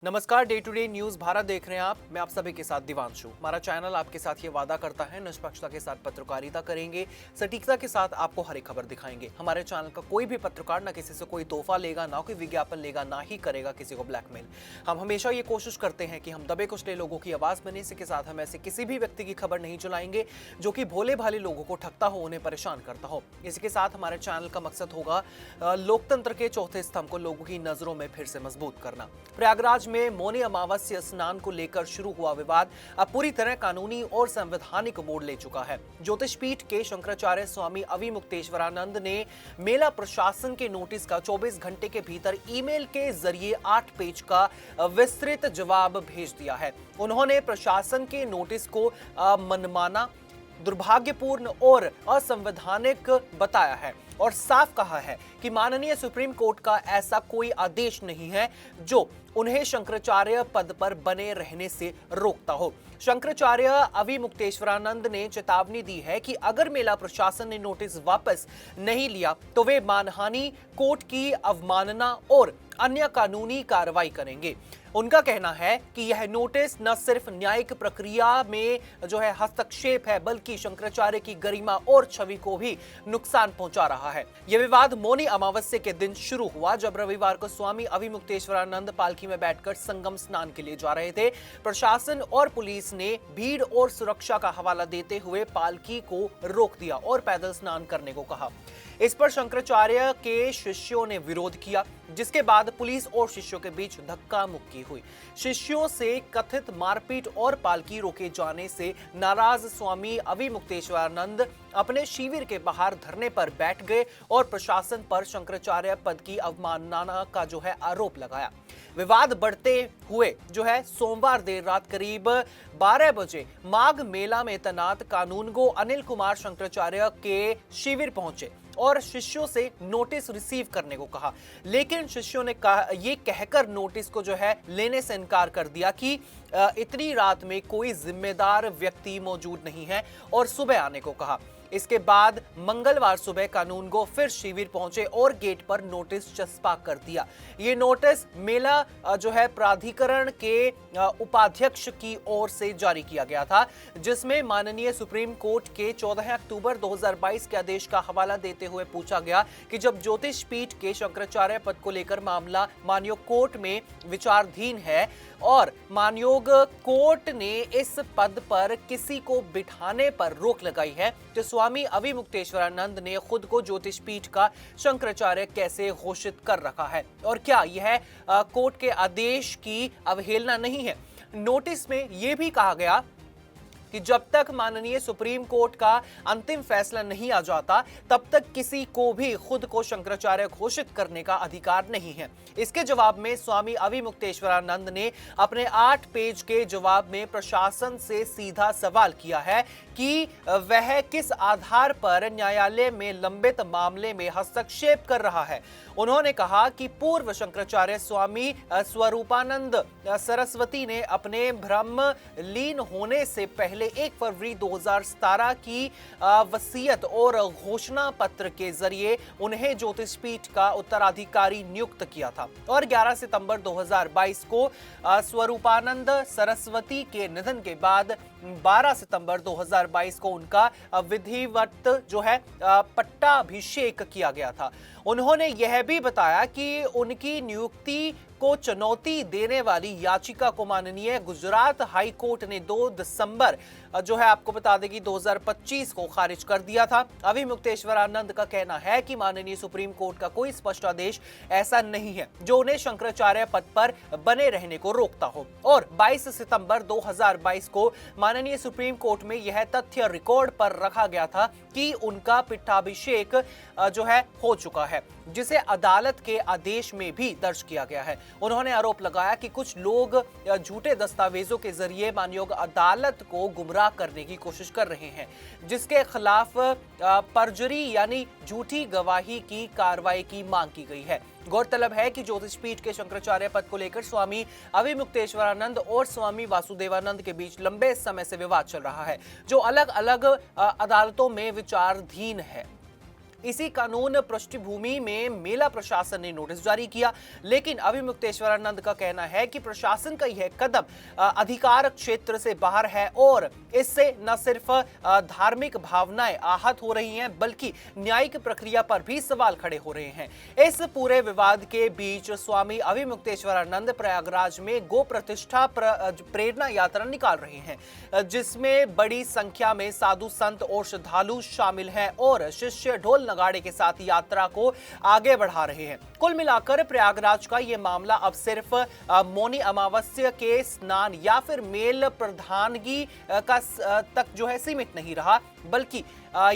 नमस्कार, Day to Day News Bharat देख रहे हैं आप। मैं आप सभी के साथ दिवांशु। हमारा चैनल आपके साथ ये वादा करता है निष्पक्षता के साथ पत्रकारिता करेंगे, सटीकता के साथ आपको हर एक खबर दिखाएंगे। हमारे चैनल का कोई भी पत्रकार ना किसी से कोई तोहफा लेगा, ना कोई विज्ञापन लेगा, ना ही करेगा किसी को ब्लैकमेल। हम हमेशा ये कोशिश करते हैं कि हम दबे कुचले लोगों की आवाज बने। इसी के साथ हम ऐसे किसी भी व्यक्ति की खबर नहीं चलाएंगे जो कि भोले भाले लोगों को ठगता हो, उन्हें परेशान करता हो। इसी के साथ हमारे चैनल का मकसद होगा लोकतंत्र के चौथे स्तंभ को लोगों की नजरों में फिर से मजबूत करना। प्रयागराज में मौनी अमावस्या स्नान को लेकर शुरू हुआ विवाद अब पूरी तरह कानूनी और संवैधानिक मोड़ ले चुका है। ज्योतिष पीठ के शंकराचार्य स्वामी अविमुक्तेश्वरानंद ने मेला प्रशासन के नोटिस का 24 घंटे के भीतर ईमेल के जरिए 8 पेज का विस्तृत जवाब भेज दिया है। उन्होंने प्रशासन के नोटिस को मनमाना, दुर्भाग्यपूर्ण और असंवैधानिक बताया है और साफ कहा है कि माननीय सुप्रीम कोर्ट का ऐसा कोई आदेश नहीं है जो उन्हें शंकराचार्य पद पर बने रहने से रोकता हो। शंकराचार्य अविमुक्तेश्वरानंद ने चेतावनी दी है कि अगर मेला प्रशासन ने नोटिस वापस नहीं लिया तो वे मानहानि, कोर्ट की अवमानना और अन्य कानूनी कार्रवाई करेंगे। उनका कहना है कि यह नोटिस न सिर्फ न्यायिक प्रक्रिया में हस्तक्षेप है, बल्कि शंकराचार्य की गरिमा और छवि को भी नुकसान पहुंचा रहा है। यह विवाद मौनी अमावस्या के दिन शुरू हुआ, जब रविवार को स्वामी अविमुक्तेश्वरानंद पालकी में बैठकर संगम स्नान के लिए जा रहे थे। प्रशासन और पुलिस ने भीड़ और सुरक्षा का हवाला देते हुए पालकी को रोक दिया और पैदल स्नान करने को कहा। इस पर शंकराचार्य के शिष्यों ने विरोध किया, जिसके बाद पुलिस और शिष्यों के बीच धक्का मुक्की हुई। शिष्यों से कथित मारपीट और पालकी रोके जाने से नाराज स्वामी अविमुक्तेश्वरानंद अपने शिविर के बाहर धरने पर बैठ गए और प्रशासन पर शंकराचार्य पद की अवमानना का आरोप लगाया। विवाद बढ़ते हुए सोमवार देर रात करीब 12 बजे माघ मेला में तैनात कानूनगो अनिल कुमार शंकराचार्य के शिविर पहुंचे और शिष्यों से नोटिस रिसीव करने को कहा, लेकिन शिष्यों ने ये कहकर नोटिस को लेने से इनकार कर दिया कि इतनी रात में कोई जिम्मेदार व्यक्ति मौजूद नहीं है और सुबह आने को कहा। इसके बाद मंगलवार सुबह कानूनगो फिर शिविर पहुंचे और गेट पर नोटिस चस्पा कर दिया। ये नोटिस मेला प्राधिकरण के उपाध्यक्ष की ओर से जारी किया गया था, जिसमें माननीय सुप्रीम कोर्ट के 14 अक्टूबर 2022 के आदेश का हवाला देते हुए पूछा गया कि जब ज्योतिष पीठ के शंकराचार्य पद को लेकर मामला मानयोग कोर्ट में विचाराधीन है और मानयोग कोर्ट ने इस पद पर किसी को बिठाने पर रोक लगाई है, तो स्वामी अविमुक्तेश्वरानंद ने खुद को ज्योतिष पीठ का शंकराचार्य कैसे घोषित कर रखा है और क्या यह कोर्ट के आदेश की अवहेलना नहीं है। नोटिस में यह भी कहा गया कि जब तक माननीय सुप्रीम कोर्ट का अंतिम फैसला नहीं आ जाता, तब तक किसी को भी खुद को शंकराचार्य घोषित करने का अधिकार नहीं है। इसके जवाब में स्वामी अविमुक्तेश्वरानंद ने अपने 8 पेज के जवाब में प्रशासन से सीधा सवाल किया है कि वह किस आधार पर न्यायालय में लंबित मामले में हस्तक्षेप कर रहा है। उन्होंने कहा कि पूर्व शंकराचार्य स्वामी स्वरूपानंद सरस्वती ने अपने ब्रह्म लीन होने से पहले 1 फरवरी 2017 की वसीयत और घोषणा पत्र के जरिए उन्हें ज्योतिष पीठ का उत्तराधिकारी नियुक्त किया था और 11 सितंबर 2022 को स्वरूपानंद सरस्वती के निधन के बाद 12 सितंबर 2022 को उनका विधिवत पट्टाभिषेक किया गया था। उन्होंने यह भी बताया कि उनकी नियुक्ति को चुनौती देने वाली याचिका को माननीय गुजरात हाई कोर्ट ने 2 दिसंबर आपको बता दें कि 2025 को खारिज कर दिया था। अविमुक्तेश्वरानंद का कहना है कि माननीय सुप्रीम कोर्ट का कोई स्पष्ट आदेश ऐसा नहीं है जो उन्हें शंकराचार्य पद पर बने रहने को रोकता हो और 22 सितंबर 2022 को माननीय सुप्रीम कोर्ट में यह तथ्य रिकॉर्ड पर रखा गया था कि उनका पट्टाभिषेक हो चुका है, जिसे अदालत के आदेश में भी दर्ज किया गया है। उन्होंने आरोप लगाया कि कुछ लोग झूठे दस्तावेजों के जरिए मानयोग अदालत को गुमराह करने की कोशिश कर रहे हैं, जिसके खिलाफ परजरी यानी झूठी गवाही की कार्रवाई की मांग की गई है। गौरतलब है कि ज्योतिष पीठ के शंकराचार्य पद को लेकर स्वामी अविमुक्तेश्वरानंद और स्वामी वासुदेवानंद के बीच लंबे समय से विवाद चल रहा है, जो अलग अलग अदालतों में विचाराधीन है। इसी कानून पृष्ठभूमि में मेला प्रशासन ने नोटिस जारी किया, लेकिन अभिमुक्तेश्वरानंद का कहना है कि प्रशासन का यह कदम अधिकार क्षेत्र से बाहर है और इससे न सिर्फ धार्मिक भावनाएं आहत हो रही हैं, बल्कि न्यायिक प्रक्रिया पर भी सवाल खड़े हो रहे हैं। इस पूरे विवाद के बीच स्वामी अभिमुक्तेश्वरानंद प्रयागराज में गो प्रतिष्ठा प्रेरणा यात्रा निकाल रहे हैं, जिसमें बड़ी संख्या में साधु संत और श्रद्धालु शामिल हैं और शिष्य ढोल नगाड़े के साथ यात्रा को आगे बढ़ा रहे हैं। कुल मिलाकर प्रयागराज का यह मामला अब सिर्फ मौनी अमावस्या के स्नान या फिर मेल प्रधानगी का तक जो है सीमित नहीं रहा, बल्कि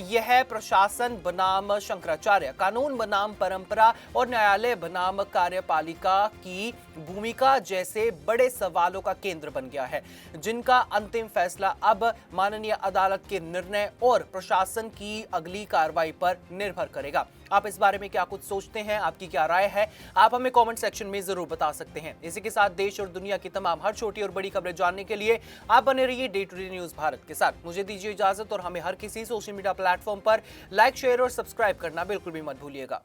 यह प्रशासन बनाम शंकराचार्य, कानून बनाम परंपरा और न्यायालय बनाम कार्यपालिका की भूमिका जैसे बड़े सवालों का केंद्र बन गया है, जिनका अंतिम फैसला अब माननीय अदालत के निर्णय और प्रशासन की अगली कार्रवाई पर निर्भर करेगा। आप इस बारे में क्या कुछ सोचते हैं? आपकी क्या राय है? आप हमें कमेंट सेक्शन में जरूर बता सकते हैं। इसी के साथ देश और दुनिया की तमाम हर छोटी और बड़ी खबरें जानने के लिए आप बने रहिए Day to Day News Bharat के साथ। मुझे दीजिए इजाजत और हमें हर किसी सोशल मीडिया प्लेटफॉर्म पर लाइक, शेयर और सब्सक्राइब करना बिल्कुल भी मत भूलिएगा।